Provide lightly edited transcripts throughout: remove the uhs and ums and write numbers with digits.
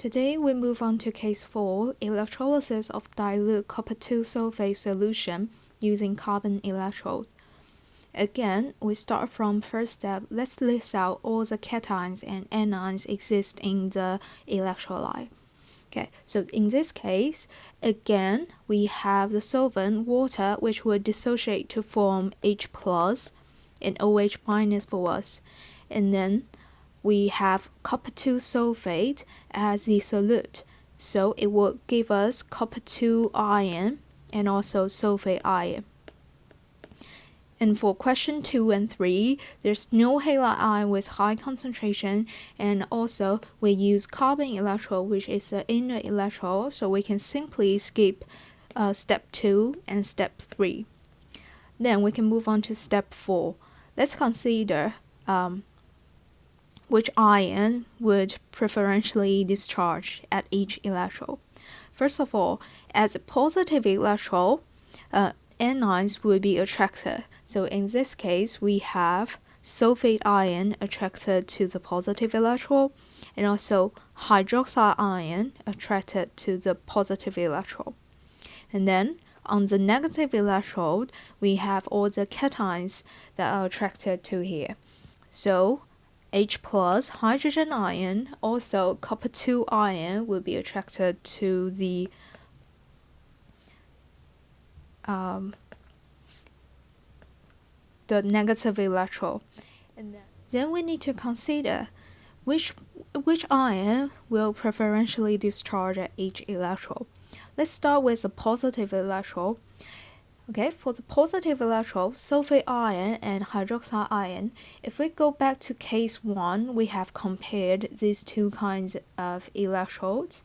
Today we move on to case 4, electrolysis of dilute copper 2 sulfate solution using carbon electrode. Again, we start from first step. Let's list out all the cations and anions exist in the electrolyte. Okay, so in this case, again, we have the solvent water, which will dissociate to form H plus and OH minus for us. And then we have copper 2 sulfate as the solute. So it will give us copper 2 ion and also sulfate ion. And for question 2 and 3, there's no halide ion with high concentration, and also we use carbon electrode, which is the inner electrode, so we can simply skip step 2 and step 3. Then we can move on to step 4. Let's consider which ion would preferentially discharge at each electrode. First of all, as a positive electrode, anions would be attracted. So in this case, we have sulfate ion attracted to the positive electrode, and also hydroxide ion attracted to the positive electrode. And then on the negative electrode, we have all the cations that are attracted to here. So H plus hydrogen ion, also copper 2 ion will be attracted to the negative electrode. And then we need to consider which ion will preferentially discharge at each electrode. Let's start with the positive electrode. Okay, for the positive electrode, sulfate ion and hydroxide ion, if we go back to case 1, we have compared these two kinds of electrodes.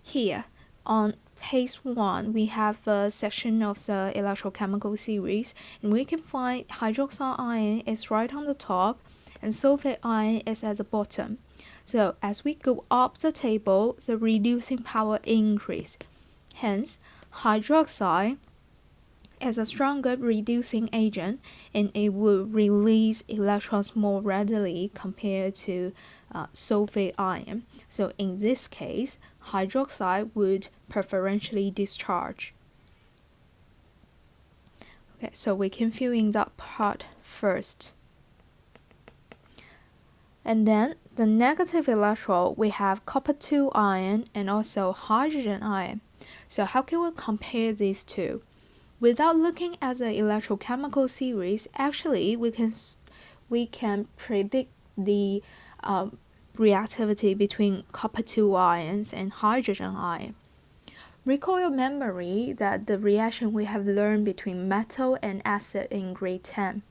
Here, on case 1, we have a section of the electrochemical series, and we can find hydroxide ion is right on the top and sulfate ion is at the bottom. So as we go up the table, the reducing power increases. Hence, hydroxide is a stronger reducing agent, and it will release electrons more readily compared to sulfate ion. So in this case, hydroxide would preferentially discharge. Okay, so we can fill in that part first. And then the negative electrode, we have copper 2 ion and also hydrogen ion. So how can we compare these two? Without looking at the electrochemical series, actually we can predict the reactivity between copper 2 ions and hydrogen ion. Recall your memory that the reaction we have learned between metal and acid in grade 10.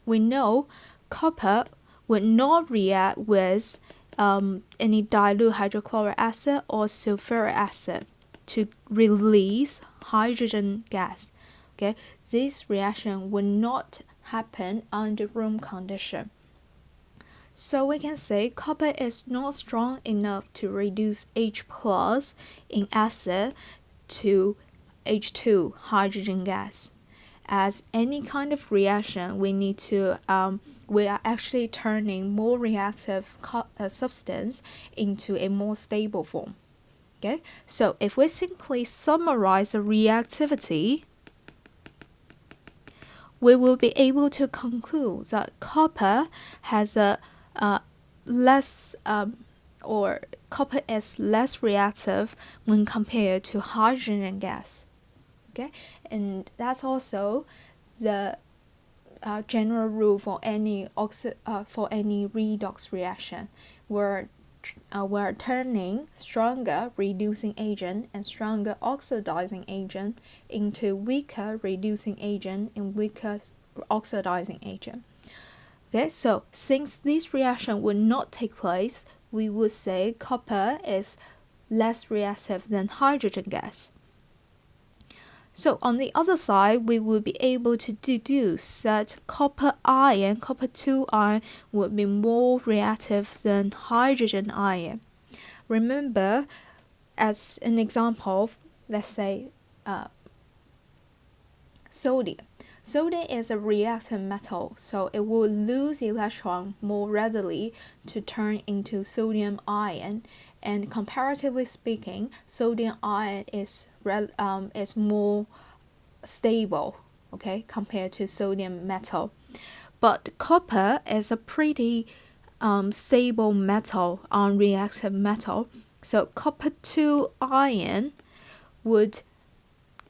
We know copper would not react with any dilute hydrochloric acid or sulfuric acid to release hydrogen gas. Okay, this reaction would not happen under room condition. So we can say copper is not strong enough to reduce H plus in acid to H2 hydrogen gas. As any kind of reaction, we are actually turning more reactive substance into a more stable form. Okay, so if we simply summarize the reactivity, we will be able to conclude that copper has a copper is less reactive when compared to hydrogen gas. Okay, and that's also the general rule for any redox reaction. We're turning stronger reducing agent and stronger oxidizing agent into weaker reducing agent and weaker oxidizing agent. Okay, so since this reaction would not take place, we would say copper is less reactive than hydrogen gas. So on the other side, we will be able to deduce that copper 2 ion, would be more reactive than hydrogen ion. Remember, as an example, let's say sodium. Sodium is a reactive metal, so it will lose electron more readily to turn into sodium ion. And comparatively speaking, sodium ion is more stable, okay, compared to sodium metal. But copper is a pretty stable metal, unreactive metal. So copper 2 ion would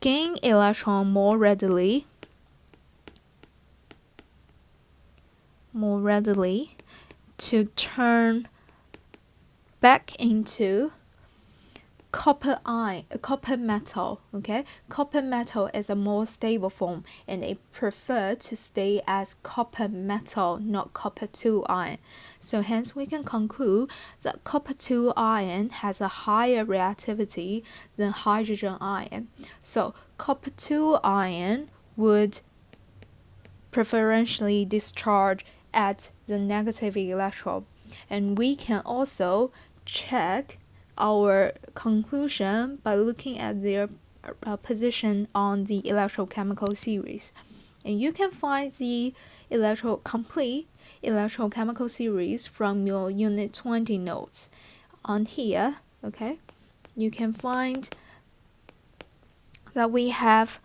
gain electron more readily to turn back into copper metal. Okay, copper metal is a more stable form, and it prefers to stay as copper metal, not copper 2 ion. So hence we can conclude that copper 2 ion has a higher reactivity than hydrogen ion. So copper 2 ion would preferentially discharge at the negative electron, and we can also check our conclusion by looking at their position on the electrochemical series. And you can find the complete electrochemical series from your Unit 20 notes. On here, okay, you can find that we have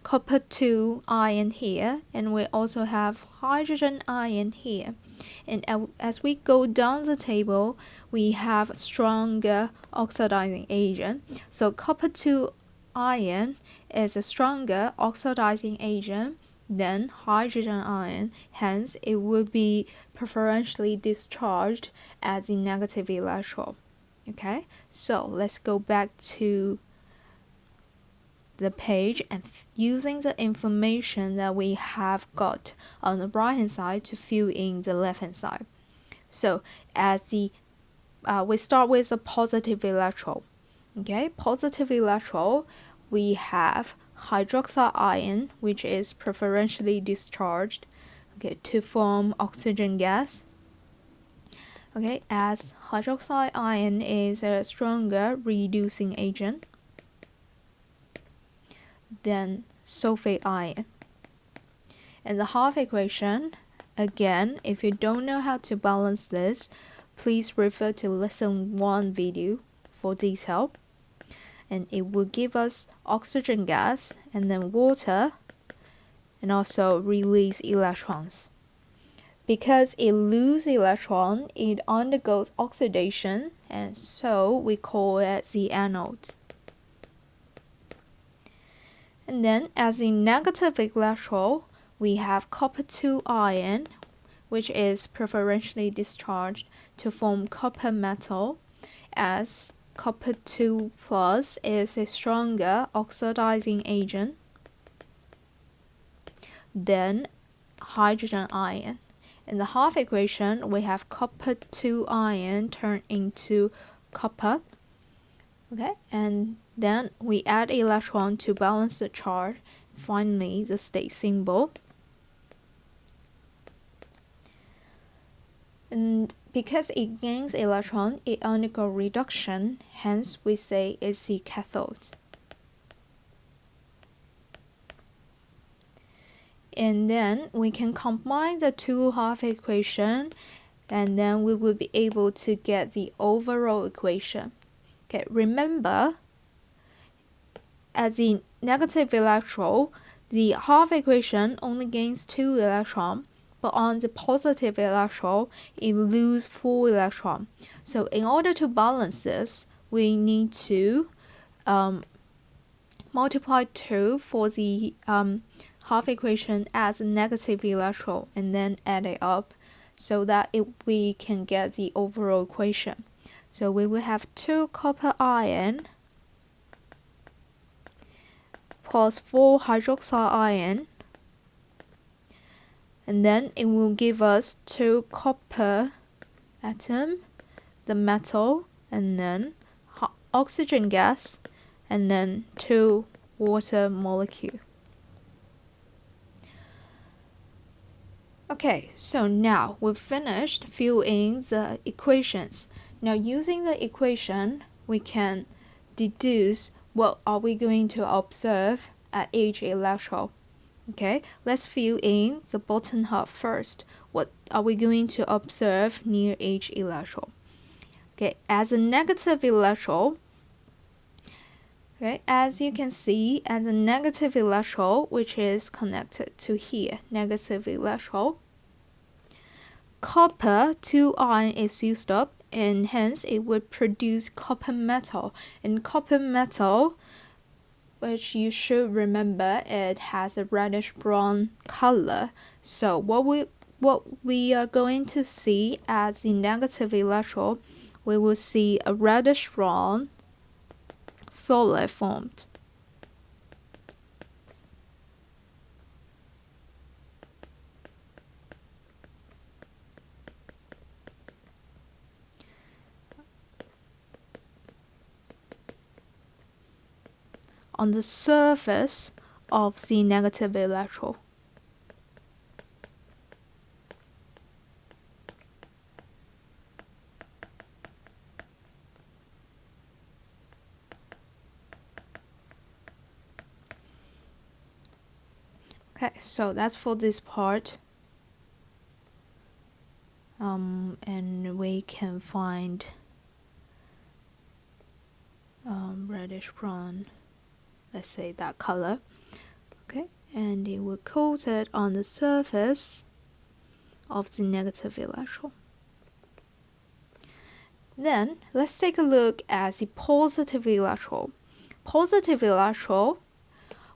copper 2 ion here, and we also have hydrogen ion here. And as we go down the table, we have stronger oxidizing agent. So copper 2 ion is a stronger oxidizing agent than hydrogen ion. Hence, it would be preferentially discharged as a negative electron. Okay, so let's go back to the page and using the information that we have got on the right hand side to fill in the left hand side. So as we start with a positive electron. Okay, positive electron, we have hydroxide ion, which is preferentially discharged, okay, to form oxygen gas. Okay, as hydroxide ion is a stronger reducing agent than sulfate ion. And the half equation, again, if you don't know how to balance this, please refer to lesson 1 video for detail. And it will give us oxygen gas and then water, and also release electrons. Because it loses electron, it undergoes oxidation, and so we call it the anode. And then as a negative electron, we have copper 2 ion, which is preferentially discharged to form copper metal, as copper 2 plus is a stronger oxidizing agent than hydrogen ion. In the half equation, we have copper 2 ion turn into copper. Okay, and then we add electron to balance the charge. Finally, the state symbol. And because it gains electron, it undergoes reduction, hence we say it's the cathode. And then we can combine the two half equation, and then we will be able to get the overall equation. Okay, remember, as the negative electron, the half equation only gains 2 electrons, but on the positive electron, it loses 4 electrons. So in order to balance this, we need to multiply 2 for the half equation as a negative electron, and then add it up so that we can get the overall equation. So we will have 2 copper ion plus 4 hydroxide ion, and then it will give us 2 copper atom, the metal, and then oxygen gas, and then 2 water molecule. Okay, so now we've finished filling the equations. Now using the equation, we can deduce what are we going to observe at each electrode? Okay, let's fill in the bottom half first. What are we going to observe near each electrode? Okay, as a negative electrode, okay, as you can see, as a negative electrode, which is connected to here, negative electrode, copper 2 ion is used up, and hence it would produce copper metal. And copper metal, which you should remember, it has a reddish brown color. So what we are going to see as the negative electrode, we will see a reddish brown solid formed. On the surface of the negative electrode. Okay, so that's for this part. And we can find reddish brown, let's say that color. Okay, and it will coat it on the surface of the negative electrode. Then let's take a look at the positive electrode. Positive electrode,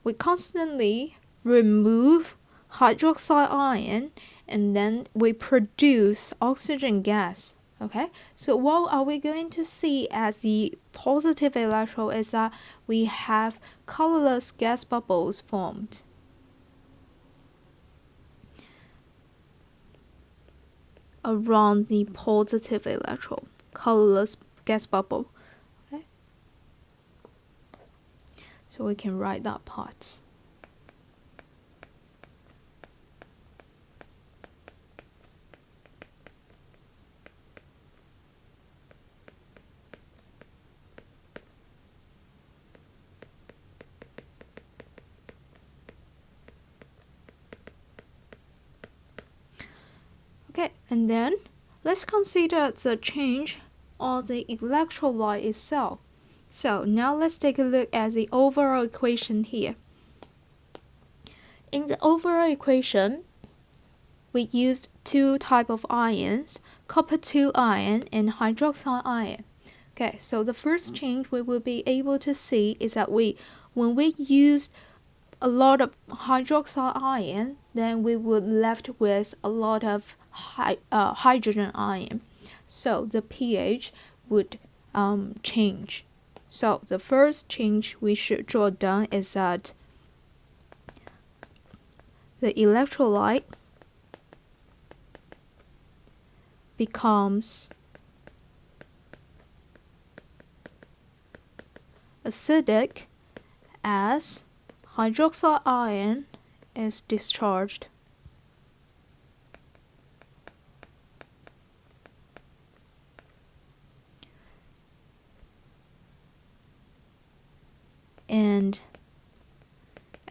we constantly remove hydroxide ion and then we produce oxygen gas. Okay, so what are we going to see as the positive electrode is that we have colorless gas bubbles formed. Around the positive electrode, colorless gas bubble. Okay, so we can write that part. Okay, and then let's consider the change on the electrolyte itself. So now let's take a look at the overall equation here. In the overall equation, we used two types of ions, copper 2 ion and hydroxide ion. Okay, so the first change we will be able to see is that when we used a lot of hydroxide ion, then we would left with a lot of hydrogen ion. So the pH would change. So the first change we should draw down is that the electrolyte becomes acidic as hydroxide ion is discharged. And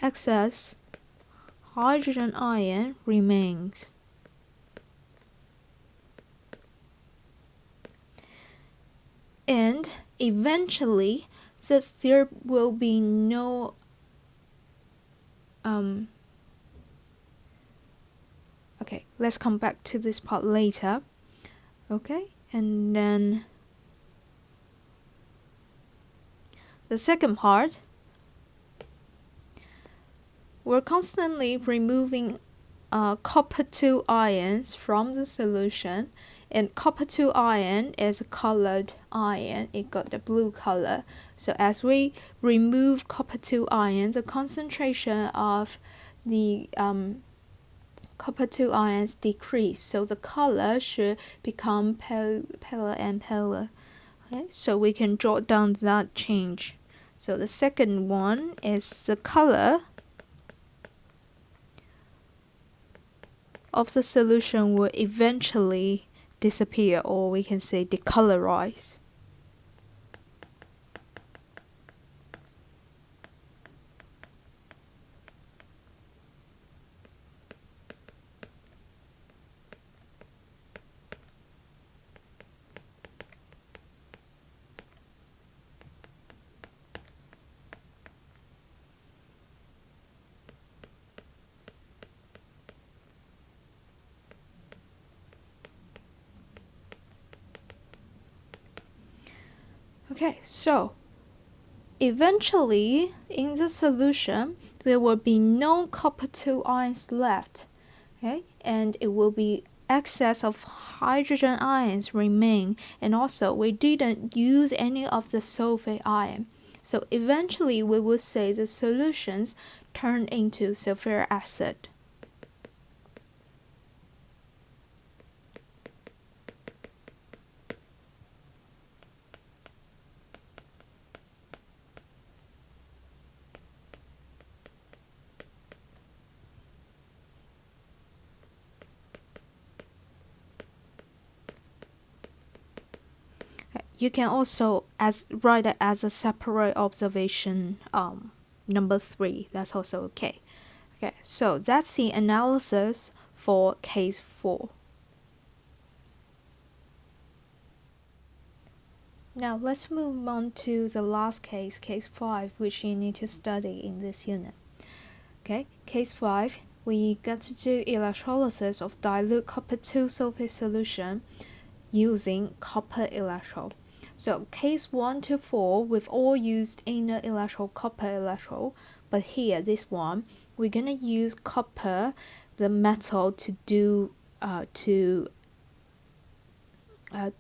excess hydrogen ion remains. And eventually, since there will be no okay, let's come back to this part later. Okay, and then the second part, we're constantly removing copper 2 ions from the solution, and copper 2 ion is a colored ion, it got the blue color. So as we remove copper 2 ion, the concentration of the copper 2 ions decrease, so the color should become paler and paler. Okay, so we can draw down that change. So the second one is the color of the solution will eventually disappear, or we can say decolorize. Okay, so eventually in the solution there will be no copper 2 ions left, okay, and it will be excess of hydrogen ions remain, and also we didn't use any of the sulfate ion. So eventually we will say the solutions turn into sulfuric acid. You can also write it as a separate observation number 3. That's also okay. Okay, so that's the analysis for case 4. Now let's move on to the last case, case 5, which you need to study in this unit. Okay, case 5, we got to do electrolysis of dilute copper 2 sulfate solution using copper electrode. So case 1 to 4, we've all used inner electrode, copper electrode, but here, this one, we're gonna use copper, the metal, to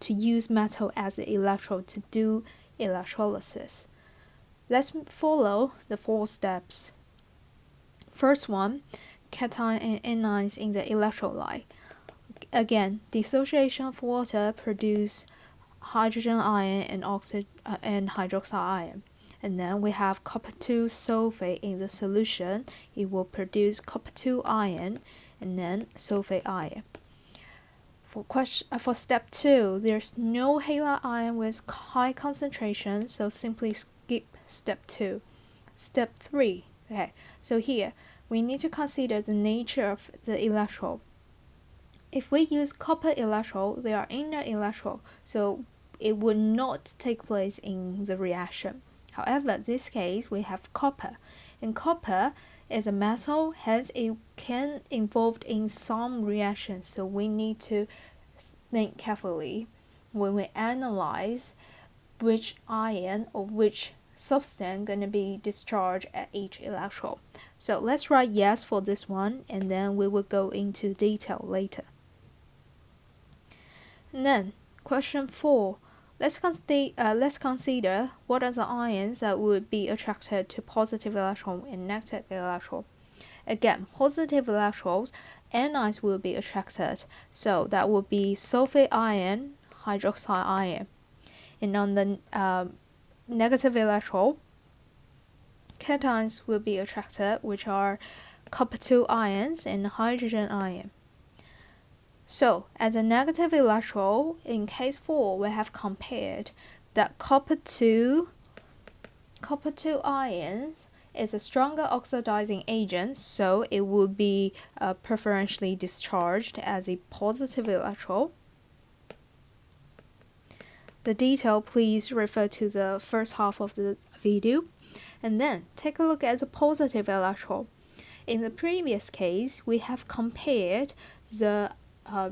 use metal as the electrode to do electrolysis. Let's follow the 4 steps. First one, cation and anions in the electrolyte. Again, dissociation of water produce hydrogen ion and hydroxide ion. And then we have copper 2 sulfate in the solution. It will produce copper 2 ion and then sulfate ion. For step 2, there's no halide ion with high concentration, so simply skip step 2. Step 3, okay, so here we need to consider the nature of the electrode. If we use copper electrode, they are inner electrode, so it would not take place in the reaction. However, in this case, we have copper, and copper is a metal, hence it can involved in some reactions, so we need to think carefully when we analyze which ion or which substance going to be discharged at each electrode. So let's write yes for this one, and then we will go into detail later. And then question 4. Let's consider what are the ions that would be attracted to positive electron and negative electron. Again, positive electrons, anions will be attracted, so that would be sulfate ion, hydroxide ion. And on the negative electron, cations will be attracted, which are copper 2 ions and hydrogen ion. So, as a negative electrode, in case 4, we have compared that copper 2 ions is a stronger oxidizing agent, so it will be preferentially discharged as a positive electrode. The detail, please refer to the first half of the video. And then, take a look at the positive electrode. In the previous case, we have compared the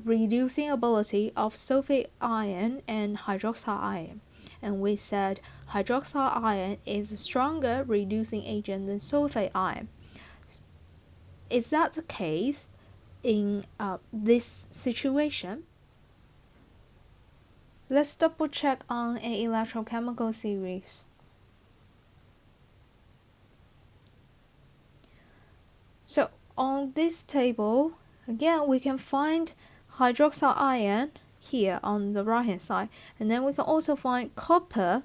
reducing ability of sulfate ion and hydroxide ion, and we said hydroxide ion is a stronger reducing agent than sulfate ion. Is that the case in this situation? Let's double check on an electrochemical series. So on this table, again, we can find hydroxide ion here on the right hand side, and then we can also find copper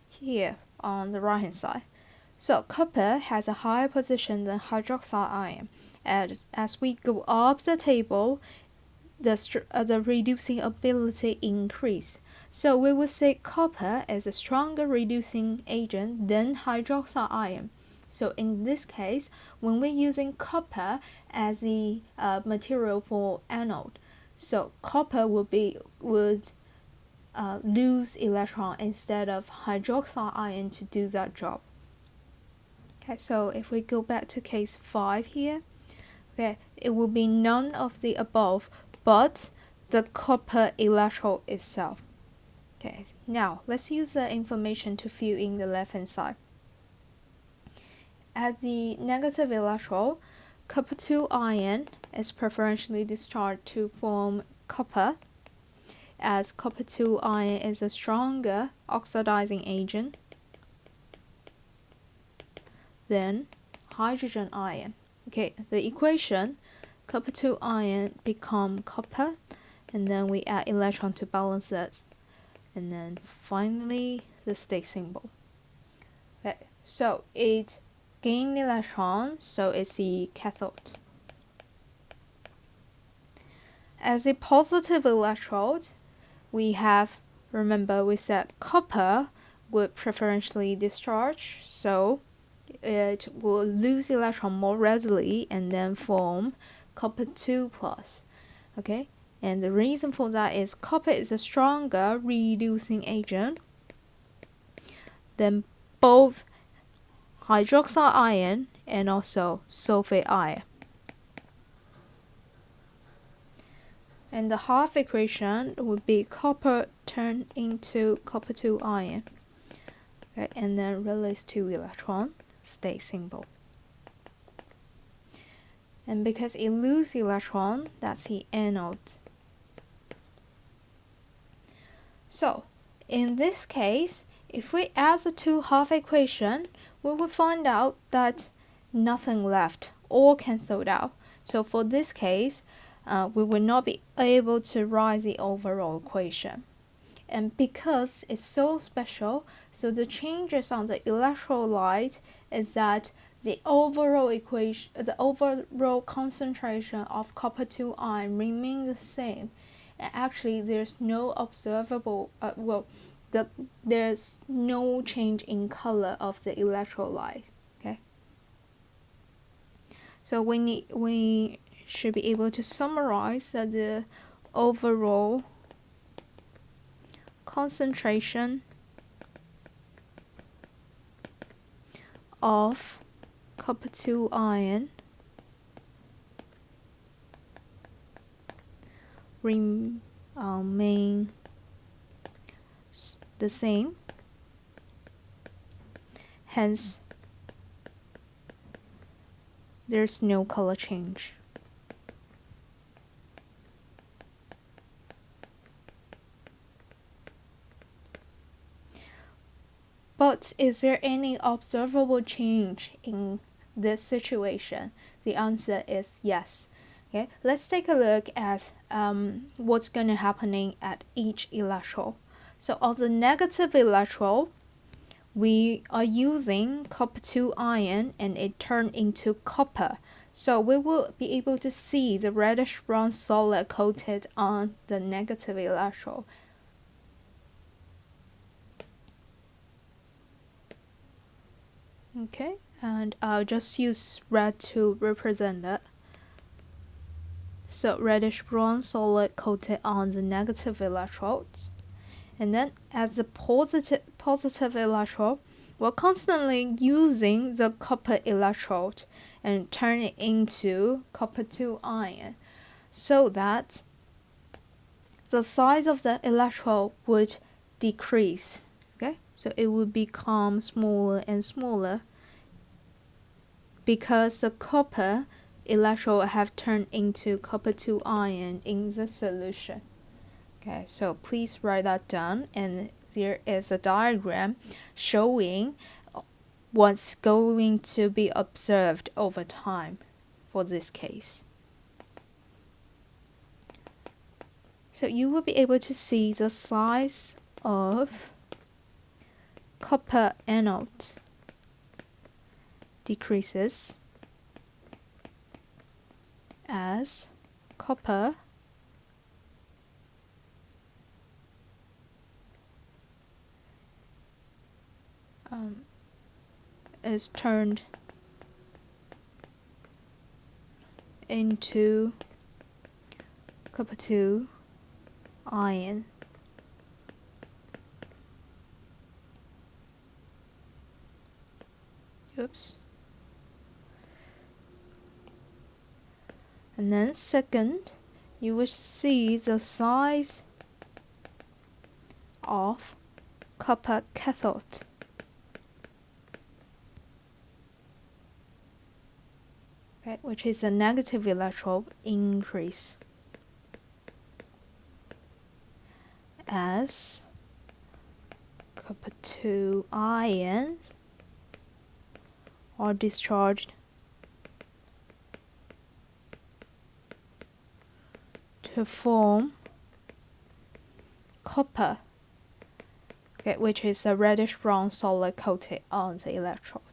here on the right hand side. So copper has a higher position than hydroxide ion, and as we go up the table, the reducing ability increase. So we will say copper is a stronger reducing agent than hydroxide ion. So in this case, when we're using copper as the material for anode, so copper would lose electron instead of hydroxide ion to do that job. Okay, so if we go back to case 5 here, okay, it will be none of the above, but the copper electrode itself. Okay, now let's use the information to fill in the left-hand side. At the negative electrode, copper 2 ion is preferentially discharged to form copper, as copper 2 ion is a stronger oxidizing agent than hydrogen ion. Okay, the equation, copper 2 ion become copper, and then we add electron to balance it, and then finally the state symbol. Okay, so it gained electron, so it's the cathode. As a positive electrode, we have, remember we said copper would preferentially discharge, so it will lose electron more readily and then form copper 2 plus. Okay, and the reason for that is copper is a stronger reducing agent than both hydroxide ion and also sulfate ion. And the half equation would be copper turned into copper 2 ion. Okay, and then release 2 electron, state symbol. And because it loses electron, that's the anode. So, in this case, if we add the two half equation, we will find out that nothing left, all cancelled out. So for this case, we will not be able to write the overall equation. And because it's so special, so the changes on the electrolyte is that the overall equation, the overall concentration of copper 2 ion remain the same. And actually, there's no observable, there's no change in color of the electrolyte. Okay. So we should be able to summarize that the overall concentration of copper 2 ion remain the same, hence there's no color change. But is there any observable change in this situation? The answer is yes. Okay, let's take a look at what's going to happening at each electrode. So on the negative electrode, we are using copper 2 ion and it turned into copper. So we will be able to see the reddish brown solid coated on the negative electrode. Okay, and I'll just use red to represent it. So reddish brown solid coated on the negative electrodes. And then as the positive electrode, we're constantly using the copper electrode and turn it into copper 2 ion, so that the size of the electrode would decrease. Okay, so it would become smaller and smaller because the copper electrode have turned into copper 2 ion in the solution. Okay, so please write that down, and there is a diagram showing what's going to be observed over time for this case. So you will be able to see the size of copper anode decreases as copper is turned into copper 2 ion. Oops. And then second, you will see the size of copper cathode. Okay, which is a negative electrode increase as copper 2 ions are discharged to form copper, okay, which is a reddish brown solid coated on the electrode.